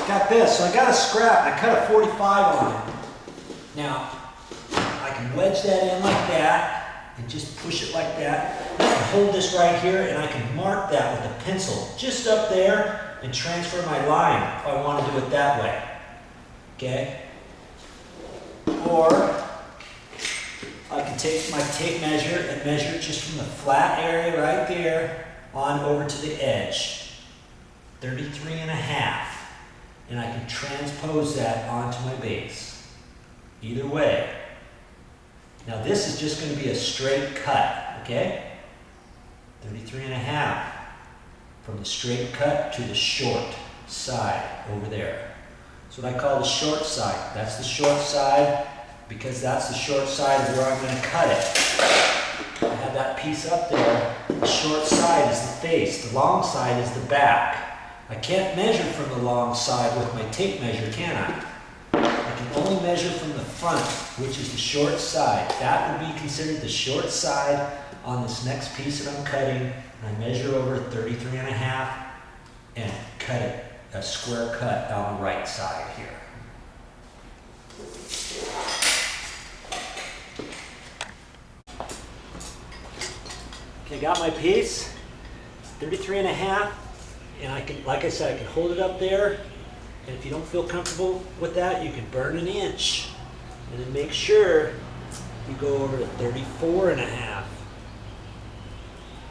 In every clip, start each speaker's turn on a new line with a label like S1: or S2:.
S1: got this. So I got a scrap and I cut a 45 on it. Now, I can wedge that in like that and just push it like that. I can hold this right here and I can mark that with a pencil just up there and transfer my line if I want to do it that way. Okay? Or I can take my tape measure and measure it just from the flat area right there on over to the edge. 33.5. And I can transpose that onto my base. Either way. Now this is just going to be a straight cut, okay? 33.5 from the straight cut to the short side over there. That's what I call the short side. That's the short side because that's the short side where I'm going to cut it. I have that piece up there. The short side is the face. The long side is the back. I can't measure from the long side with my tape measure, can I? I can only measure from the front, which is the short side. That would be considered the short side on this next piece that I'm cutting. And I measure over 33.5 and cut it, a square cut on the right side here. Okay, got my piece, 33.5. And I can, like I said, I can hold it up there, and if you don't feel comfortable with that, you can burn an inch. And then make sure you go over to 34.5.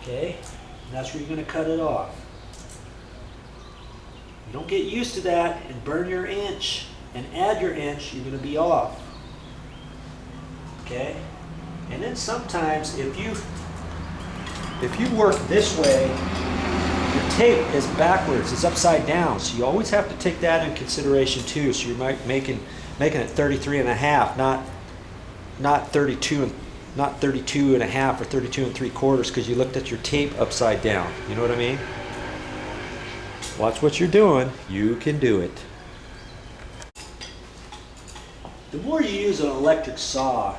S1: Okay? And that's where you're going to cut it off. You don't get used to that and burn your inch and add your inch, you're going to be off. Okay? And then sometimes if you work this way, your tape is backwards, it's upside down, so you always have to take that in consideration too. So you're making it 33.5, not 32 and a half or 32 3/4 because you looked at your tape upside down. You know what I mean? Watch what you're doing. You can do it. The more you use an electric saw,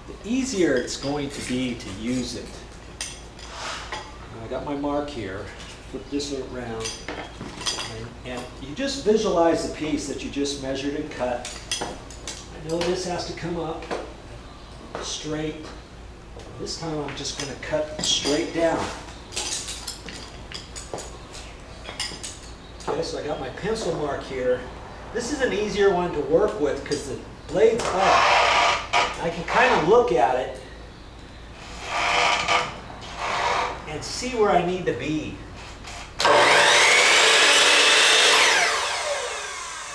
S1: the easier it's going to be to use it. I got my mark here. Flip this around, and you just visualize the piece that you just measured and cut. I know this has to come up straight. This time I'm just going to cut straight down. Okay, so I got my pencil mark here. This is an easier one to work with because the blade's up. I can kind of look at it and see where I need to be. I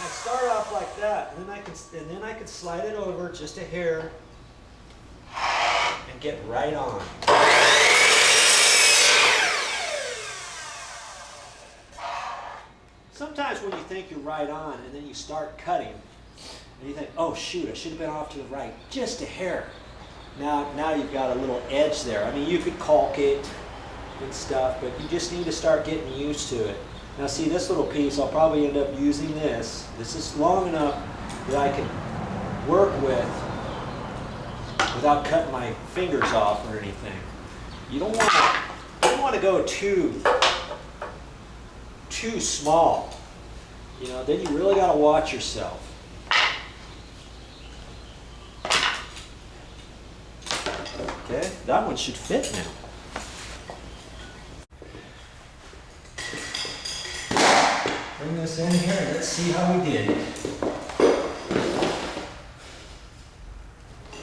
S1: start off like that, and then I can slide it over just a hair and get right on. Sometimes when you think you're right on and then you start cutting and you think, oh shoot, I should have been off to the right just a hair. Now you've got a little edge there. I mean, you could caulk it and stuff, but you just need to start getting used to it. Now see, this little piece, I'll probably end up using this. This is long enough that I can work with without cutting my fingers off or anything. You don't want to go too small. You know, then you really got to watch yourself. Okay, that one should fit now. Bring this in here and let's see how we did. Look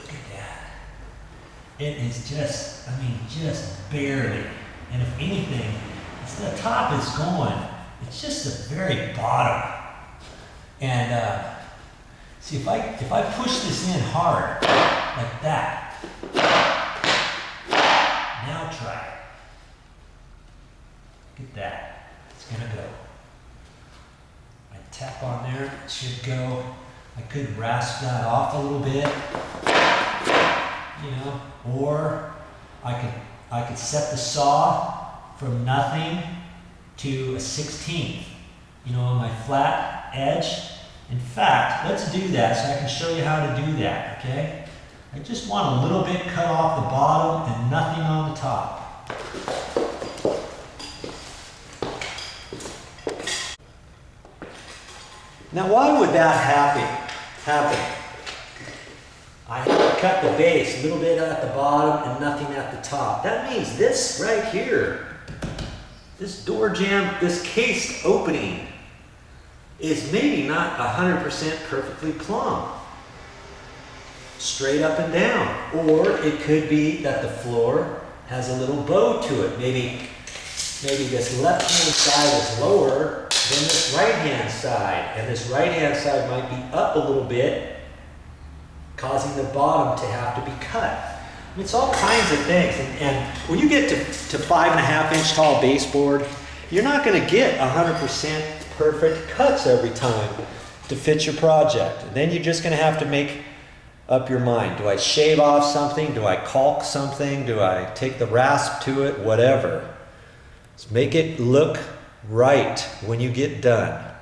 S1: at that. It is just, I mean, just barely. And if anything, it's the top is going. It's just the very bottom. And see, if I push this in hard, like that, now try it. Look at that. It's gonna go. I tap on there, it should go. I could rasp that off a little bit, you know, or I could set the saw from nothing to a 1/16, you know, on my flat edge. In fact, let's do that so I can show you how to do that, okay? I just want a little bit cut off the bottom and nothing on the top. Now why would that happen? I have to cut the base, a little bit at the bottom and nothing at the top. That means this right here, this door jamb, this cased opening is maybe not 100% perfectly plumb, straight up and down. Or it could be that the floor has a little bow to it. Maybe this left-hand side is lower than this right-hand side, and this right-hand side might be up a little bit, causing the bottom to have to be cut. I mean, it's all kinds of things. And when you get to 5.5-inch tall baseboard, you're not going to get 100% perfect cuts every time to fit your project. And then you're just going to have to make up your mind. Do I shave off something? Do I caulk something? Do I take the rasp to it? Whatever. Let's make it look right when you get done.